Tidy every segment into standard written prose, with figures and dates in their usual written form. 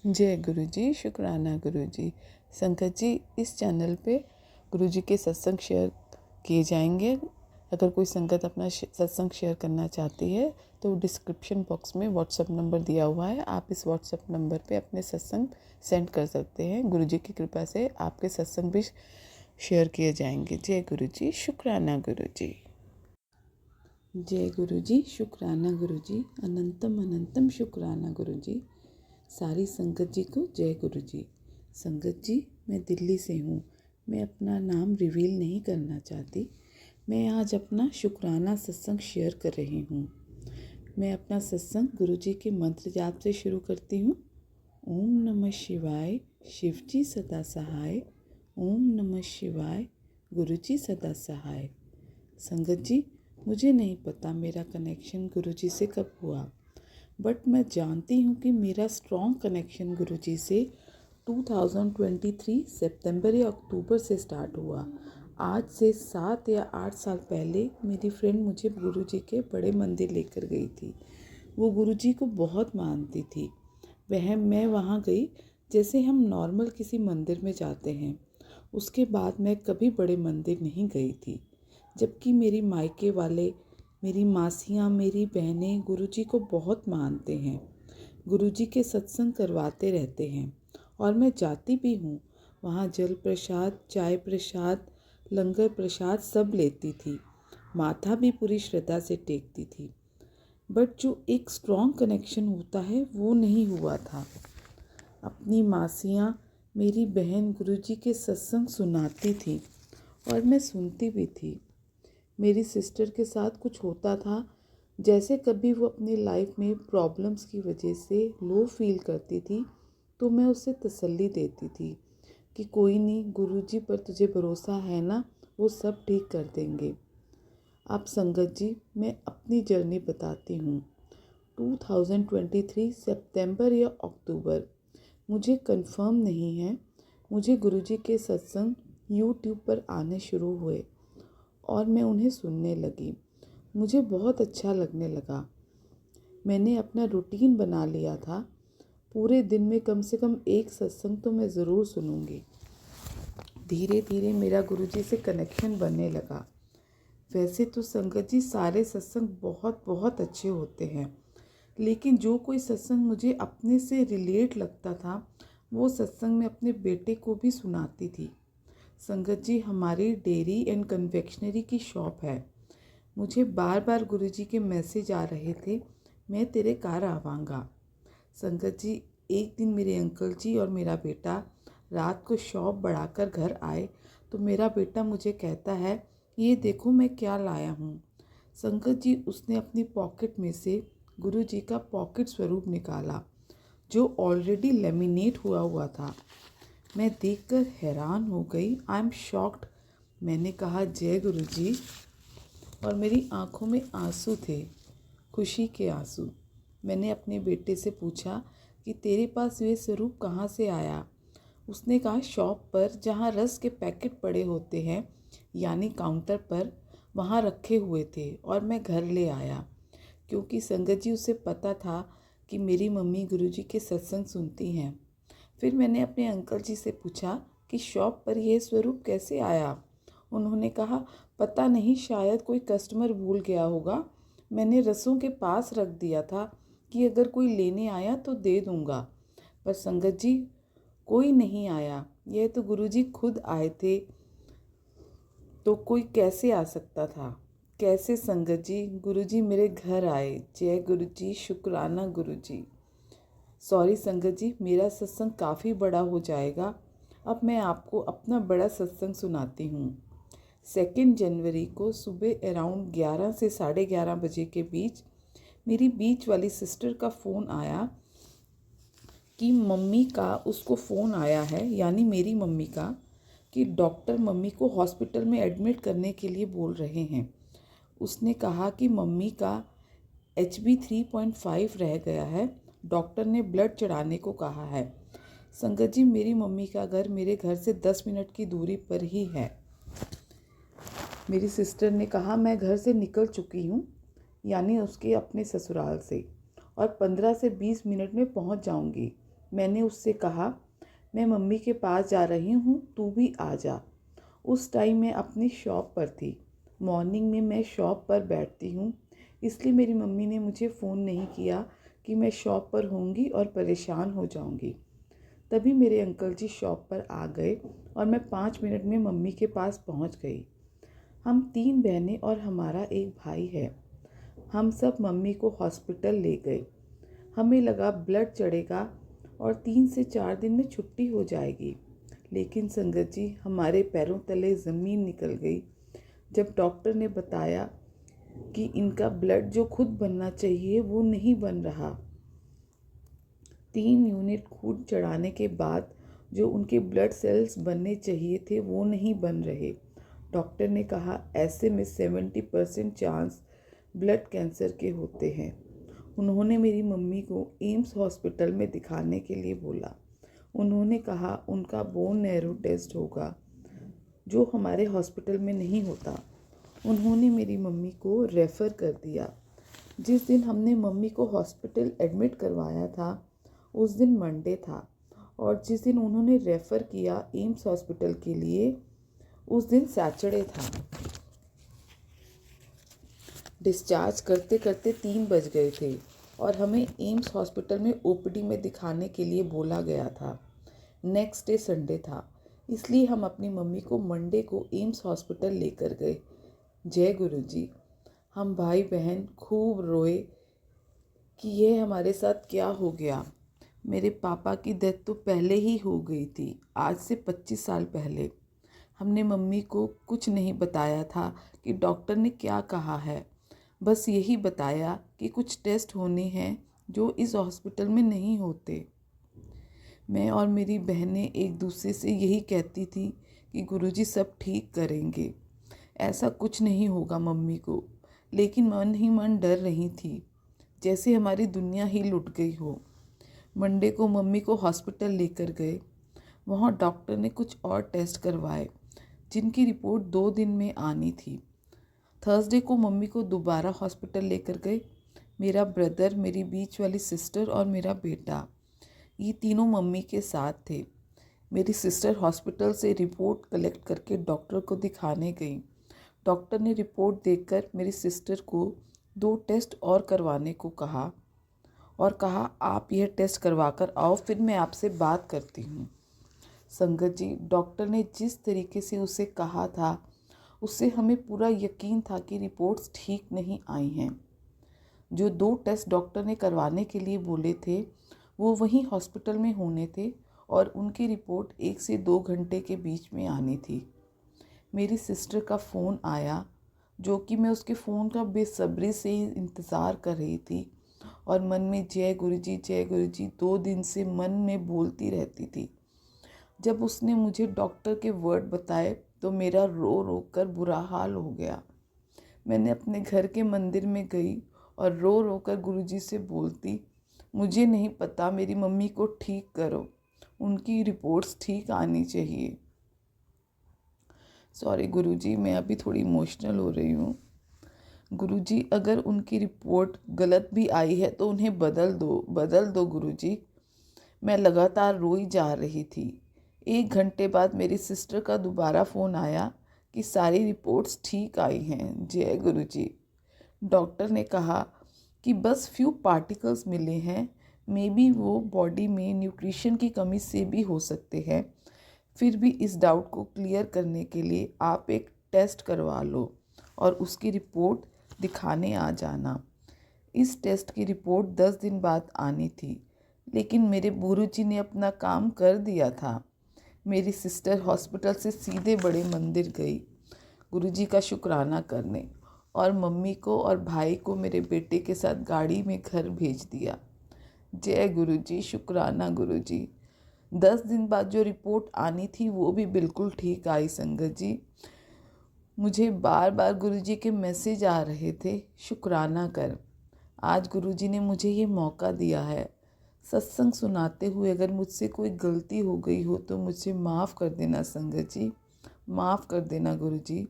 जय गुरु जी, शुक्राना गुरु जी। संगत जी, इस चैनल पे गुरु जी के सत्संग शेयर किए जाएंगे। अगर कोई संगत अपना सत्संग शेयर करना चाहती है तो डिस्क्रिप्शन बॉक्स में व्हाट्सएप नंबर दिया हुआ है। आप इस व्हाट्सएप नंबर पे अपने सत्संग सेंड कर सकते हैं। गुरु जी की कृपा से आपके सत्संग भी शेयर किए जाएंगे। जय गुरु जी, शुक्राना गुरु जी। जय गुरु जी, शुक्राना गुरु जी। अनंतम अनंतम शुक्राना गुरु जी। सारी संगत जी को जय गुरु जी। संगत जी, मैं दिल्ली से हूँ। मैं अपना नाम रिवील नहीं करना चाहती। मैं आज अपना शुक्राना सत्संग शेयर कर रही हूँ। मैं अपना सत्संग गुरु जी के मंत्र जाप से शुरू करती हूँ। ओम नमः शिवाय, शिव जी सदा सहाय। ओम नमः शिवाय, गुरु जी सदा सहाय। संगत जी, मुझे नहीं पता मेरा कनेक्शन गुरु जी से कब हुआ, बट मैं जानती हूँ कि मेरा स्ट्रॉन्ग कनेक्शन गुरु जी से 2023 सितंबर या अक्टूबर से स्टार्ट हुआ। आज से 7 या 8 साल पहले मेरी फ्रेंड मुझे गुरु जी के बड़े मंदिर लेकर गई थी। वो गुरु जी को बहुत मानती थी। मैं वहाँ गई जैसे हम नॉर्मल किसी मंदिर में जाते हैं। उसके बाद मैं कभी बड़े मंदिर नहीं गई थी, जबकि मेरी मायके वाले, मेरी मासियाँ, मेरी बहनें गुरुजी को बहुत मानते हैं। गुरुजी के सत्संग करवाते रहते हैं और मैं जाती भी हूँ। वहाँ जल प्रसाद, चाय प्रसाद, लंगर प्रसाद सब लेती थी। माथा भी पूरी श्रद्धा से टेकती थी। बट जो एक स्ट्रॉन्ग कनेक्शन होता है वो नहीं हुआ था। अपनी मासियाँ, मेरी बहन गुरुजी के सत्संग सुनाती थी और मैं सुनती भी थी। मेरी सिस्टर के साथ कुछ होता था, जैसे कभी वो अपनी लाइफ में प्रॉब्लम्स की वजह से लो फील करती थी, तो मैं उसे तसल्ली देती थी कि कोई नहीं, गुरुजी पर तुझे भरोसा है ना, वो सब ठीक कर देंगे। आप संगत जी, मैं अपनी जर्नी बताती हूँ। 2023 सितंबर या अक्टूबर, मुझे कंफर्म नहीं है, मुझे गुरुजी के सत्संग यूट्यूब पर आने शुरू हुए और मैं उन्हें सुनने लगी। मुझे बहुत अच्छा लगने लगा। मैंने अपना रूटीन बना लिया था, पूरे दिन में कम से कम एक सत्संग तो मैं ज़रूर सुनूंगी। धीरे धीरे मेरा गुरुजी से कनेक्शन बनने लगा। वैसे तो संगत जी, सारे सत्संग बहुत बहुत अच्छे होते हैं, लेकिन जो कोई सत्संग मुझे अपने से रिलेट लगता था, वो सत्संग मैं अपने बेटे को भी सुनाती थी। संगत जी, हमारी डेयरी एंड कन्फेक्शनरी की शॉप है। मुझे बार बार गुरुजी के मैसेज आ रहे थे, मैं तेरे घर आवांगा। संगत जी, एक दिन मेरे अंकल जी और मेरा बेटा रात को शॉप बढ़ाकर घर आए तो मेरा बेटा मुझे कहता है, ये देखो मैं क्या लाया हूँ। संगत जी, उसने अपनी पॉकेट में से गुरुजी का पॉकेट स्वरूप निकाला, जो ऑलरेडी लेमिनेट हुआ था। मैं देखकर हैरान हो गई। I am shocked. मैंने कहा, जय गुरुजी, और मेरी आंखों में आंसू थे, खुशी के आंसू। मैंने अपने बेटे से पूछा कि तेरे पास ये स्वरूप कहाँ से आया। उसने कहा, शॉप पर जहाँ रस के पैकेट पड़े होते हैं, यानी काउंटर पर, वहाँ रखे हुए थे और मैं घर ले आया। क्योंकि संगत जी, उसे पता था कि मेरी मम्मी गुरुजी के सत्संग सुनती हैं। फिर मैंने अपने अंकल जी से पूछा कि शॉप पर यह स्वरूप कैसे आया। उन्होंने कहा, पता नहीं, शायद कोई कस्टमर भूल गया होगा। मैंने रसों के पास रख दिया था कि अगर कोई लेने आया तो दे दूंगा। पर संगत जी, कोई नहीं आया। यह तो गुरुजी खुद आए थे, तो कोई कैसे आ सकता था। कैसे संगत जी, गुरुजी मेरे घर आए। जय गुरुजी, शुक्राना गुरुजी। सॉरी संगत जी, मेरा सत्संग काफ़ी बड़ा हो जाएगा। अब मैं आपको अपना बड़ा सत्संग सुनाती हूँ। 2 जनवरी को सुबह अराउंड 11 से 11:30 बजे के बीच मेरी बीच वाली सिस्टर का फ़ोन आया कि मम्मी का, उसको फ़ोन आया है, यानी मेरी मम्मी का, कि डॉक्टर मम्मी को हॉस्पिटल में एडमिट करने के लिए बोल रहे हैं। उसने कहा कि मम्मी का HB 3.5 रह गया है, डॉक्टर ने ब्लड चढ़ाने को कहा है। संगत जी, मेरी मम्मी का घर मेरे घर से 10 मिनट की दूरी पर ही है। मेरी सिस्टर ने कहा, मैं घर से निकल चुकी हूँ, यानी उसके अपने ससुराल से, और 15 से 20 मिनट में पहुँच जाऊँगी। मैंने उससे कहा, मैं मम्मी के पास जा रही हूँ, तू भी आ जा। उस टाइम मैं अपनी शॉप पर थी। मॉर्निंग में मैं शॉप पर बैठती हूँ, इसलिए मेरी मम्मी ने मुझे फ़ोन नहीं किया कि मैं शॉप पर होंगी और परेशान हो जाऊँगी। तभी मेरे अंकल जी शॉप पर आ गए और मैं 5 मिनट में मम्मी के पास पहुँच गई। हम 3 बहनें और हमारा एक भाई है। हम सब मम्मी को हॉस्पिटल ले गए। हमें लगा ब्लड चढ़ेगा और 3 से 4 दिन में छुट्टी हो जाएगी। लेकिन संगत जी, हमारे पैरों तले ज़मीन निकल गई जब डॉक्टर ने बताया कि इनका ब्लड जो खुद बनना चाहिए वो नहीं बन रहा। 3 यूनिट खून चढ़ाने के बाद जो उनके ब्लड सेल्स बनने चाहिए थे वो नहीं बन रहे। डॉक्टर ने कहा ऐसे में 70% चांस ब्लड कैंसर के होते हैं। उन्होंने मेरी मम्मी को एम्स हॉस्पिटल में दिखाने के लिए बोला। उन्होंने कहा उनका बोन नैरो टेस्ट होगा जो हमारे हॉस्पिटल में नहीं होता। उन्होंने मेरी मम्मी को रेफ़र कर दिया। जिस दिन हमने मम्मी को हॉस्पिटल एडमिट करवाया था उस दिन मंडे था और जिस दिन उन्होंने रेफ़र किया एम्स हॉस्पिटल के लिए उस दिन सैटरडे था। डिस्चार्ज करते करते 3 बज गए थे और हमें एम्स हॉस्पिटल में ओपीडी में दिखाने के लिए बोला गया था। नेक्स्ट डे संडे था, इसलिए हम अपनी मम्मी को मंडे को एम्स हॉस्पिटल लेकर गए। जय गुरु जी। हम भाई बहन खूब रोए कि यह हमारे साथ क्या हो गया। मेरे पापा की डेथ तो पहले ही हो गई थी, आज से 25 साल पहले। हमने मम्मी को कुछ नहीं बताया था कि डॉक्टर ने क्या कहा है, बस यही बताया कि कुछ टेस्ट होने हैं जो इस हॉस्पिटल में नहीं होते। मैं और मेरी बहनें एक दूसरे से यही कहती थी कि गुरुजी सब ठीक करेंगे, ऐसा कुछ नहीं होगा मम्मी को। लेकिन मन ही मन डर रही थी, जैसे हमारी दुनिया ही लुट गई हो। मंडे को मम्मी को हॉस्पिटल लेकर गए। वहाँ डॉक्टर ने कुछ और टेस्ट करवाए जिनकी रिपोर्ट 2 दिन में आनी थी। थर्सडे को मम्मी को दोबारा हॉस्पिटल लेकर गए। मेरा ब्रदर, मेरी बीच वाली सिस्टर और मेरा बेटा, ये तीनों मम्मी के साथ थे। मेरी सिस्टर हॉस्पिटल से रिपोर्ट कलेक्ट करके डॉक्टर को दिखाने गई। डॉक्टर ने रिपोर्ट देखकर मेरी सिस्टर को 2 टेस्ट और करवाने को कहा और कहा आप यह टेस्ट करवा कर आओ, फिर मैं आपसे बात करती हूँ। संगत जी, डॉक्टर ने जिस तरीके से उसे कहा था उससे हमें पूरा यकीन था कि रिपोर्ट्स ठीक नहीं आई हैं। जो 2 टेस्ट डॉक्टर ने करवाने के लिए बोले थे वो वहीं हॉस्पिटल में होने थे और उनकी रिपोर्ट 1 से 2 घंटे के बीच में आनी थी। मेरी सिस्टर का फ़ोन आया, जो कि मैं उसके फ़ोन का बेसब्री से इंतज़ार कर रही थी और मन में जय गुरुजी 2 दिन से मन में बोलती रहती थी। जब उसने मुझे डॉक्टर के वर्ड बताए तो मेरा रो रो कर बुरा हाल हो गया। मैंने अपने घर के मंदिर में गई और रो रो कर गुरुजी से बोलती, मुझे नहीं पता, मेरी मम्मी को ठीक करो, उनकी रिपोर्ट्स ठीक आनी चाहिए। सॉरी गुरुजी, मैं अभी थोड़ी इमोशनल हो रही हूँ। गुरुजी, अगर उनकी रिपोर्ट गलत भी आई है तो उन्हें बदल दो गुरुजी। मैं लगातार रोई जा रही थी। 1 घंटे बाद मेरी सिस्टर का दोबारा फ़ोन आया कि सारी रिपोर्ट्स ठीक आई हैं। जय गुरुजी। डॉक्टर ने कहा कि बस फ्यू पार्टिकल्स मिले हैं, मे बी वो बॉडी में न्यूट्रिशन की कमी से भी हो सकते हैं। फिर भी इस डाउट को क्लियर करने के लिए आप एक टेस्ट करवा लो और उसकी रिपोर्ट दिखाने आ जाना। इस टेस्ट की रिपोर्ट 10 दिन बाद आनी थी, लेकिन मेरे गुरुजी ने अपना काम कर दिया था। मेरी सिस्टर हॉस्पिटल से सीधे बड़े मंदिर गई गुरुजी का शुक्राना करने और मम्मी को और भाई को मेरे बेटे के साथ गाड़ी में घर भेज दिया। जय गुरुजी, शुक्राना गुरुजी। 10 दिन बाद जो रिपोर्ट आनी थी वो भी बिल्कुल ठीक आई। संगत जी, मुझे बार बार गुरुजी के मैसेज आ रहे थे, शुक्राना कर। आज गुरुजी ने मुझे ये मौका दिया है। सत्संग सुनाते हुए अगर मुझसे कोई गलती हो गई हो तो मुझे माफ़ कर देना संगत जी, माफ़ कर देना गुरुजी।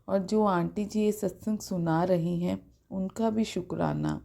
और जो आंटी जी ये सत्संग सुना रही हैं उनका भी शुक्राना।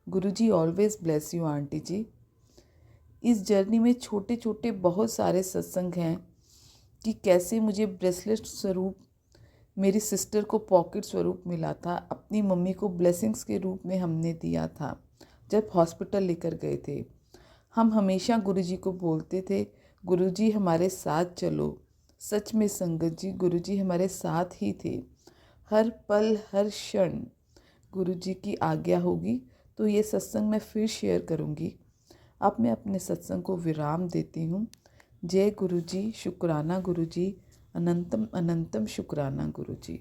गुरुजी ऑलवेज़ ब्लेस यू आंटी जी। इस जर्नी में छोटे छोटे बहुत सारे सत्संग हैं कि कैसे मुझे ब्रेसलेट स्वरूप मेरी सिस्टर को पॉकेट स्वरूप मिला था, अपनी मम्मी को ब्लेसिंग्स के रूप में हमने दिया था जब हॉस्पिटल लेकर गए थे। हम हमेशा गुरुजी को बोलते थे, गुरुजी हमारे साथ चलो। सच में संगत जी, गुरुजी हमारे साथ ही थे। हर पल हर क्षण गुरुजी की आज्ञा होगी तो ये सत्संग मैं फिर शेयर करूँगी। अब मैं अपने सत्संग को विराम देती हूँ। जय गुरुजी, शुक्राना गुरुजी, अनंतम अनंतम शुक्राना गुरुजी।